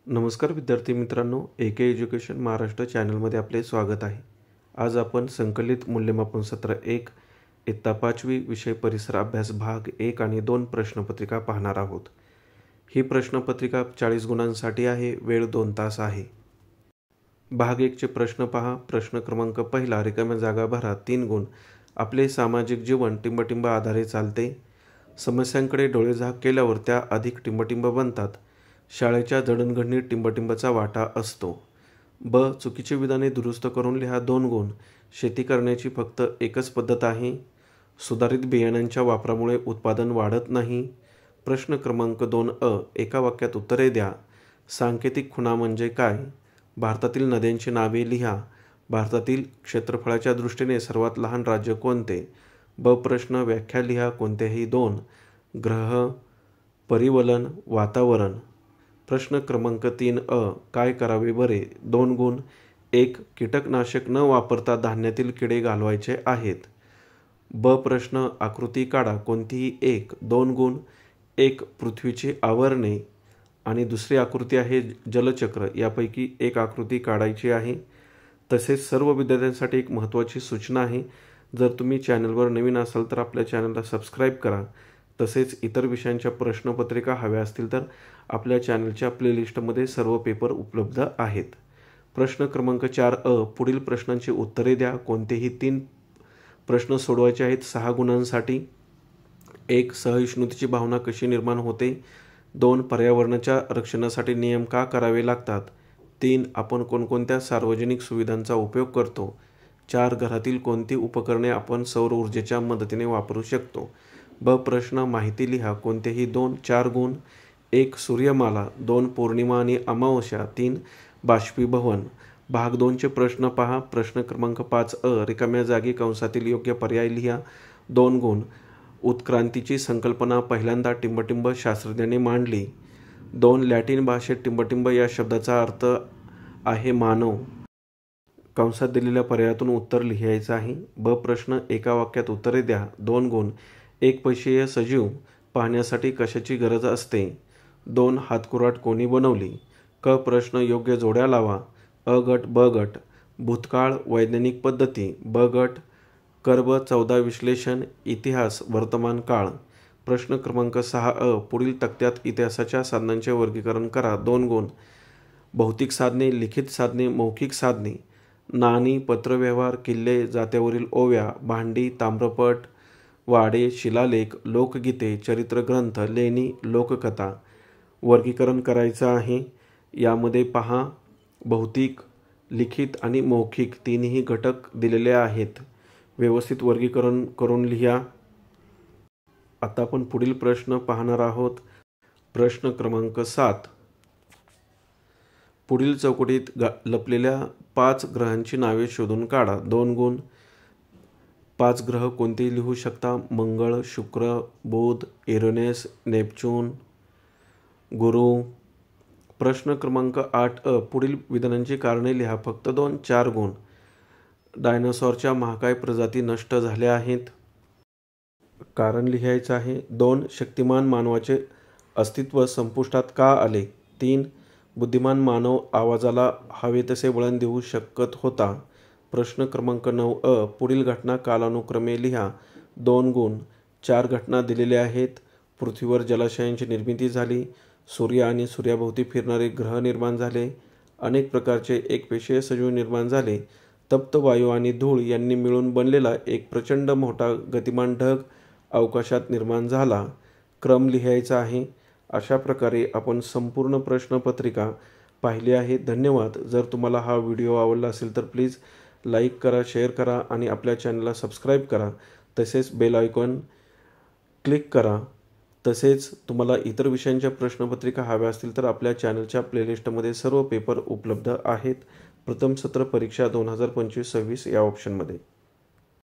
नमस्कार विद्यार्थी मित्रांनो, AK एज्युकेशन महाराष्ट्र चॅनलमध्ये आपले स्वागत आहे। आज आपण संकलित मूल्यमापन सत्र 1 इयत्ता 5वी विषय परिसर अभ्यास भाग 1 आणि 2 प्रश्नपत्रिका पाहणार आहोत। ही प्रश्नपत्रिका 40 गुणांसाठी आहे। वेळ 2 तास आहे। भाग 1 चे प्रश्न पहा। प्रश्न क्रमांक पहिला, रिकाम्या जागा भरा। 3 गुण। आपले सामाजिक जीवन टिंबटिंब आधारे चालते। समस्यांकडे डोळेझाक केल्यावर त्या अधिक टिंबटिंब बनतात। शाळेच्या जडणघडणीत टिंबटिंबचा वाटा असतो। ब. चुकीची विधाने दुरुस्त करून लिहा। 2 गुण। शेती करण्याची फक्त एकच पद्धत आहे। सुधारित बियाण्यांच्या वापरामुळे उत्पादन वाढत नाही। प्रश्न क्रमांक 2 अ. एका वाक्यात उत्तरे द्या। सांकेतिक खुणा म्हणजे काय? भारतातील नद्यांची नावे लिहा। भारतातील क्षेत्रफळाच्या दृष्टीने सर्वात लहान राज्य कोणते? ब. प्रश्न व्याख्या लिहा। कोणत्याही 2. ग्रह, परिवलन, वातावरण। प्रश्न क्रमांक 3 अ. काय करावे बरे? 2 गुण। 1. कीटकनाशक न वापरता धान्यातील किडे घालवायचे आहेत। ब. प्रश्न आकृती काढा। कोणतीही 1. 2 गुण। 1. पृथ्वीची आवरणे आणि दुसरी आकृती आहे जलचक्र। यापैकी एक आकृती काढायची आहे। तसेच सर्व विद्यार्थ्यांसाठी एक महत्त्वाची सूचना आहे। जर तुम्ही चॅनलवर नवीन असाल तर आपल्या चॅनलला सबस्क्राईब करा। तसेच इतर विषयांच्या प्रश्नपत्रिका हव्या असतील तर आपल्या चॅनलच्या प्लेलिस्टमध्ये सर्व पेपर उपलब्ध आहेत। प्रश्न क्रमांक 4 अ. पुढील प्रश्नांची उत्तरे द्या। कोणतेही 3 प्रश्न सोडवायचे आहेत 6 गुणांसाठी। 1. सहिष्णुतेची भावना कशी निर्माण होते? 2. पर्यावरणाच्या रक्षणासाठी नियम का करावे लागतात? 3. आपण कोणकोणत्या सार्वजनिक सुविधांचा उपयोग करतो? 4. घरातील कोणती उपकरणे आपण सौर ऊर्जेच्या मदतीने वापरू शकतो? ब. प्रश्न माहिती लिहा। कोणतेही 2. 4 गुण। 1. सूर्यमाला। 2. पौर्णिमा आणि अमावस्या। 3. बाष्पीभवन। भाग 2 चे प्रश्न पहा। प्रश्न क्रमांक 5 अ. रिकाम्या जागी कंसातील योग्य पर्याय लिहा। 2 गुण। उत्क्रांतीची संकल्पना पहिल्यांदा टिंबटिंब शास्त्रज्ञांनी मांडली। 2. लॅटिन भाषेत टिंबटिंब या शब्दाचा अर्थ आहे मानव। कंसात दिलेल्या पर्यायातून उत्तर लिहायचं आहे। ब. प्रश्न एका वाक्यात उत्तरे द्या। 2 गुण। 1. पैशाचे सजीव पाहण्यासाठी कशाची गरज असते? 2. हातकुराट कोणी बनवली? क. प्रश्न योग्य जोड्या लावा। अ गट ब गट। भूतकाळ, वैज्ञानिक पद्धती। ब गट। कर्ब 14 विश्लेषण, इतिहास, वर्तमान काळ। प्रश्न क्रमांक 6 अ. पुढील तक्त्यात इतिहासाच्या साधनांचे वर्गीकरण करा। 2 गुण। भौतिक साधने, लिखित साधने, मौखिक साधने। नाणी, पत्रव्यवहार, किल्ले, जात्यावरील ओव्या, भांडी, ताम्रपट, वाडे, शिलालेख, लोकगीते, चरित्रग्रंथ, लेणी, लोककथा। वर्गीकरण करायचं आहे। यामध्ये पहा, भौतिक, लिखित आणि मौखिक तीनही घटक दिलेले आहेत। व्यवस्थित वर्गीकरण करून लिहा। आता आपण पुढील प्रश्न पाहणार आहोत। प्रश्न क्रमांक 7. पुढील चौकटीत लपलेल्या 5 ग्रहांची नावे शोधून काढा। 2 गुण। 5 ग्रह कोणते लिहू शकता? मंगळ, शुक्र, बुध, युरेनस, नेपच्यून, गुरु। प्रश्न क्रमांक 8 अ. पुढील विधानांची कारणे लिहा। फक्त 2. 4 गुण। डायनासॉरच्या महाकाय प्रजाती नष्ट झाल्या आहेत। कारण लिहायचं आहे। 2. शक्तिमान मानवाचे अस्तित्व संपुष्टात का आले? 3. बुद्धिमान मानव आवाजाला हवे तसे वळण देऊ शकत होता। प्रश्न क्रमांक 9 अ. पुढील घटना कालानुक्रमे लिहा। 2 गुण। 4 घटना दिलेल्या आहेत। पृथ्वीवर जलाशयांची निर्मिती झाली। सूर्य आणि सूर्याभोवती फिरणारे ग्रह निर्माण झाले। अनेक प्रकारचे एकपेशीय सजीव निर्माण झाले। तप्त वायू आणि धूळ यांनी मिळून बनलेला एक प्रचंड मोठा गतिमान ढग अवकाशात निर्माण झाला। क्रम लिहायचा आहे। अशा प्रकारे आपण संपूर्ण प्रश्नपत्रिका पाहिली आहे। धन्यवाद। जर तुम्हाला हा व्हिडिओ आवडला असेल तर प्लीज लाईक करा, शेअर करा आणि आपल्या चॅनलला सबस्क्राईब करा। तसेच बेल आयकॉन क्लिक करा। तसेच तुम्हाला इतर विषयांच्या प्रश्नपत्रिका हव्या असतील तर आपल्या चॅनलच्या प्लेलिस्टमध्ये सर्व पेपर उपलब्ध आहेत। प्रथम सत्र परीक्षा 2025-26 या ऑप्शनमध्ये।